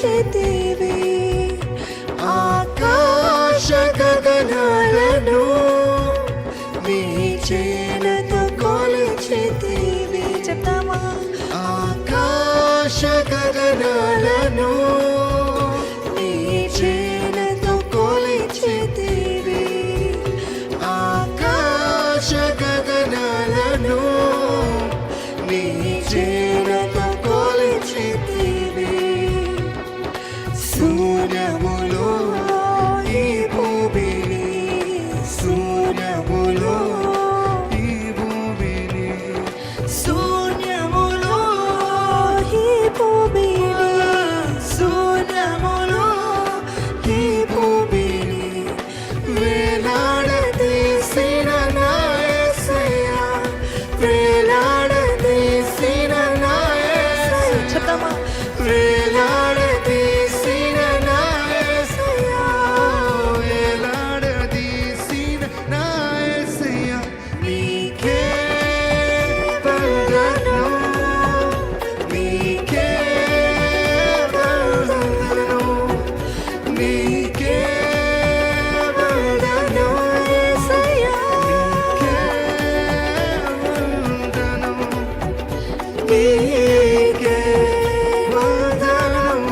కొలిచితివి, ఆకాశ గగనాలను నీ చేనతో కొలిచితివి. చెప్తామా? ఆకాశ గగనాలను నీ చేనతో కొలిచితివి, ఆకాశ గగనాలను నీ చేనతో కొలిచితివి. శూన్యములో ఈ భూమిని, శూన్యములో ఈ భూమిని, శూన్యములో ఈ భూమిని, శూన్యములో ఈ భూమిని వేలాడదీసిన నా యేసయ్యా, వేలాడదీసిన నా యేసయ్యా, చెప్తామా? వేలాడదీసిన నా యేసయ్యా, వేలాడదీసిన నా యేసయ్యా, నీకే వందనం, నీకే వందనం, నీకే వందనం యేసయ్యా, నీకే వందనం, నీకే వందనం,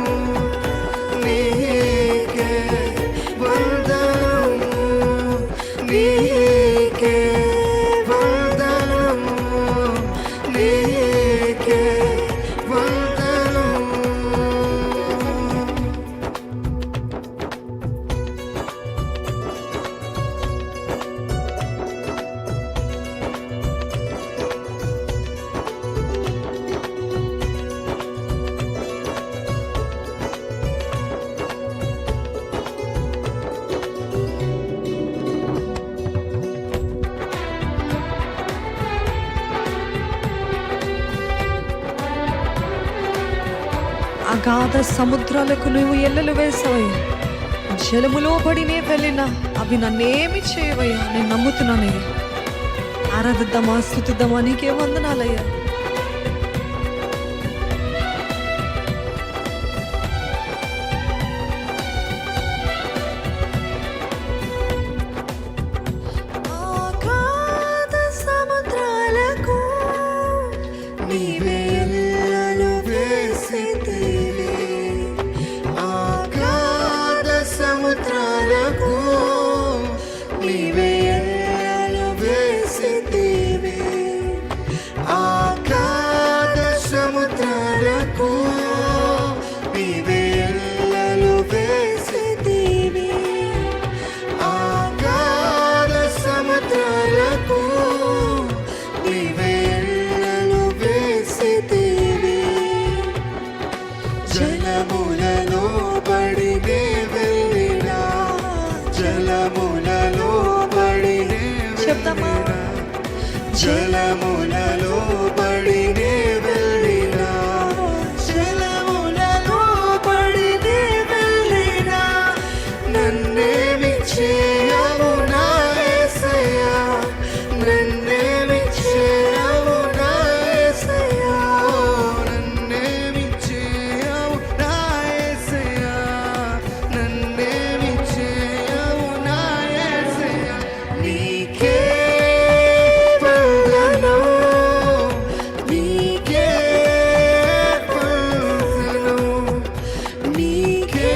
నీకే వందనం, నీకే వందనం, నీకే వందనం. అగాధ సముద్రాలకు నువ్వు ఎల్లలు వేసావయ్యా, జలములో పడినే వెళ్ళినా అవి నన్నేమి చేయవయ్యా. నేను నమ్ముతున్నానయ్యా. ఆరాధిద్దామా, స్తుతిద్దామా, నీకే వందనాలయ్యా. అగాధ సముద్రాలకు నీవే ఎల్లలు వేసితివి, అగాధ సముద్రాలకు నీవే ఎల్లలు వేసితివి, అగాధ సముద్రాలకు నీవే ఎల్లలు వేసితివి, అగాధ సముద్రాలకు నీవే ఎల్లలు వేసితివి. జలములలో పడినే వెళ్ళినా, జలములలో పడినే వెళ్ళినా, జలములలో పడినే వెళ్ళినా, జలములలో పడినే వెళ్ళినా నన్నేమి చేయవు నా యేసయ్యా, నన్నేమి చేయవు నా యేసయ్యా, నన్నేమి చేయవు నా యేసయ్యా, నన్నేమి చేయవు నా యేసయ్యా, నీకే వందనం, నీకే వందనం, నీకే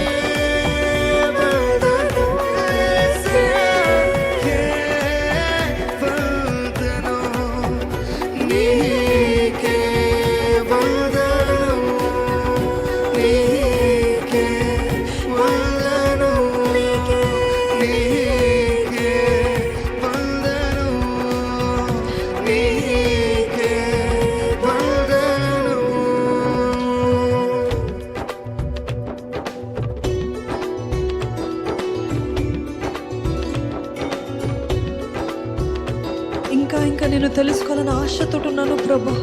వందనం యేసయ్యా, నీకే వందనం, నీకే వందనం, నీకే వందనం, నీకే వందనం. ఇంకా ఇంకా నేను తెలుసుకోవాలని ఆశతో ఉన్నాను ప్రభా.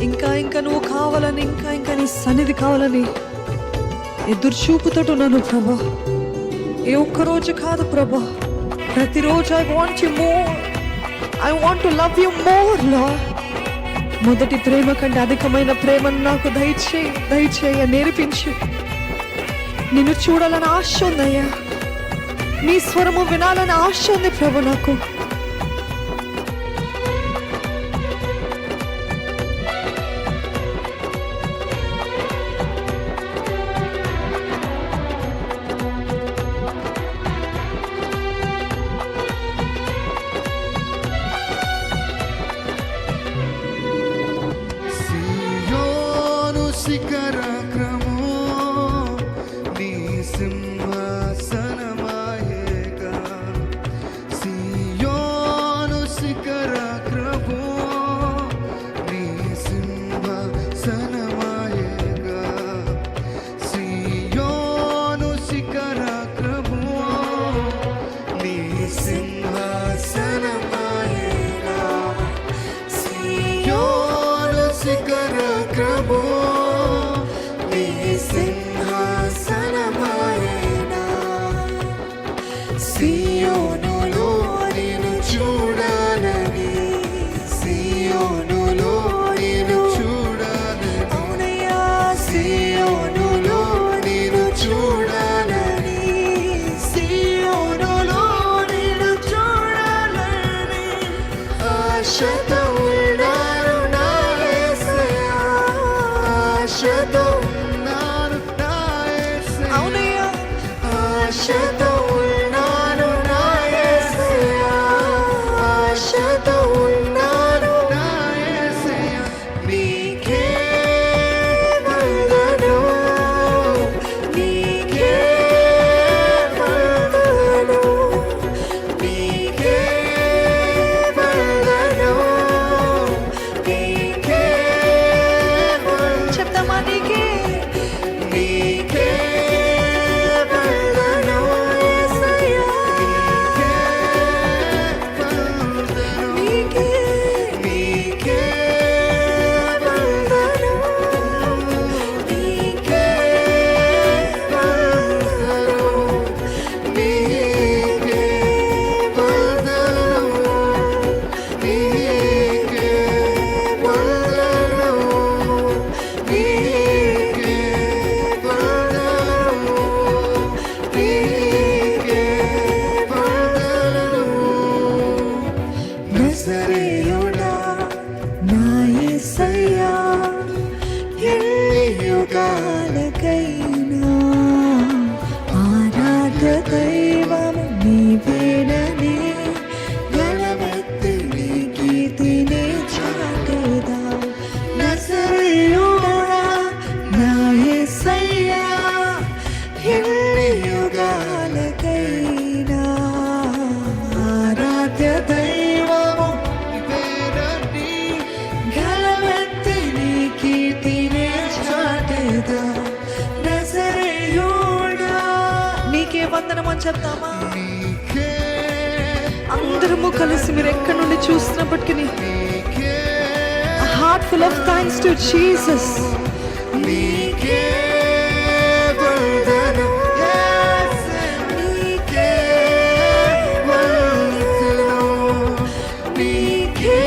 ఇంకా ఇంకా నువ్వు కావాలని, ఇంకా ఇంకా నీ సన్నిధి కావాలని ఎదురు చూపుతో ఉన్నాను ప్రభా. ఏ ఒక్కరోజు కాదు ప్రభా, ప్రతిరోజు I want you more, I want to love you more lord. మొదటి ప్రేమ కంటే అధికమైన ప్రేమను నాకు దయచేయ నేర్పించు. నిన్ను చూడాలని ఆశ ఉందయ్యా. నీ స్వరము వినాలని ఆశ ఉంది ప్రభు నాకు. శిఖరాగ్రమో నీ సింహాసనమాయేగా, సియోను శిఖరాగ్రమో నీ సింహాసనమాయేగా, సియోను శిఖరాగ్రమో నీ సింహాసనమాయేగా, సియోను శిఖరాగ్రమో సింహాసనమాయేనా, సియోనులో నిన్ను చూడాలని, సియోనులో నిన్ను చూడాలని, అవునయ్యా సియోనులో నిన్ను చూడాలని, సియోనులో నిన్ను చూడాలని ఆశతో ఉన్నాను నా యేసయ్యా, ఆశతో ఆశతో ఉన్నాను నా యేసయ్యా, ఆశతో ఉన్నాను నా యేసయ్యా, నీకే వందనం, నీకే వందనం, నీకే వందనం, నీకే వందనం. చెప్తామా నీకే నీకే నజరేయుడా నా యేసయ్యా, ఎన్ని యుగాలకైనా ఆరాధ్య దైవము నీవేనని గలమెత్తి నీ కీర్తిని చాటేదా. నజరేయుడా నా యేసయ్యా, ఎన్ని యుగాలకైనా ఆరాధ్య దైవము నీవేనని గలమెత్తి నీ కీర్తిని చాటేదా. నజరేయుడా నీకే వందనం అని చెప్తామా? నీకే అందరము కలిసి మీరు ఎక్కడి నుండి చూస్తున్నప్పటికీ నీకే a heart full of thanks to Jesus. నీకే వందనం, నీకే వందనం, నీకే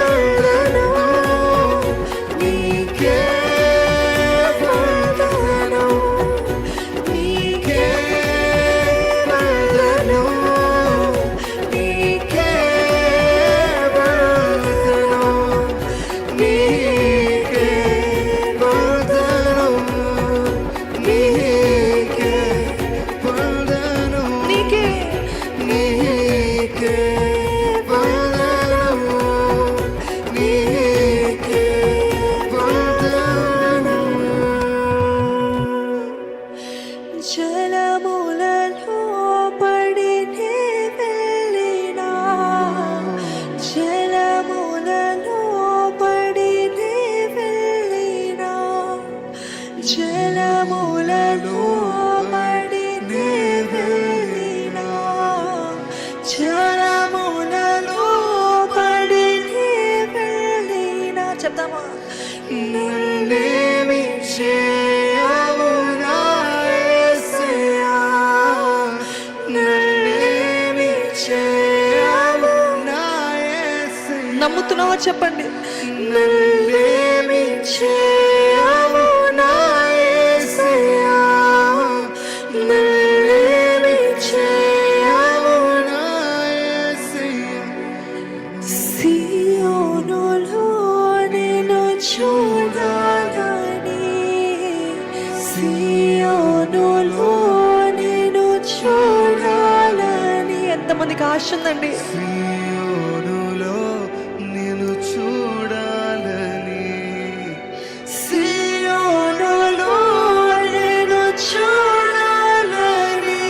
వందనం, నీకే వందనం, నీకే వందనం, నీకే వందనం, నీకే వందనం, నీకే వందనం, నీకే నీకే వందనం, నీకే వందనం. జలములలో పడి నే వెళ్ళినా, జలములలో పడి నే వెళ్ళినా, జలములలో పడి నే వెళ్ళినా, జలములలో పడి నే వెళ్ళినా. చెప్తామా? నన్నేమి చేయవు నా యేసయ్యా, నన్నేమి చేయవు నా యేసయ్యా, నమ్ముతున్నావా చెప్పండి. నన్నేమి చేయవు నా యేసయ్యా, సియోనులో నిన్ను చూడాలని. ఎంతమందికి ఆశ ఉందండి? సియోనులో నిన్ను చూడాలని, సియోనులో నిన్ను చూడాలని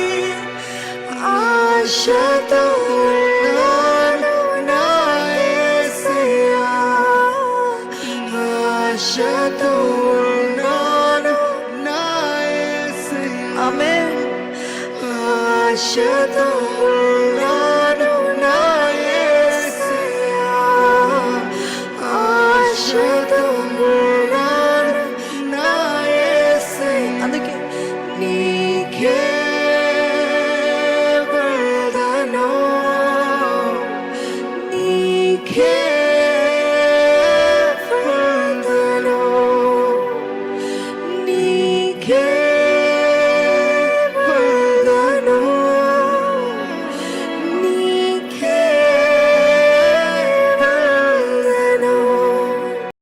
ఆశతో ఉన్నాను నా యేసయ్యా. ఆశతో ఉన్నాను నా యేసయ్యా. ఆమేన్. ఆశతో ఉన్నాను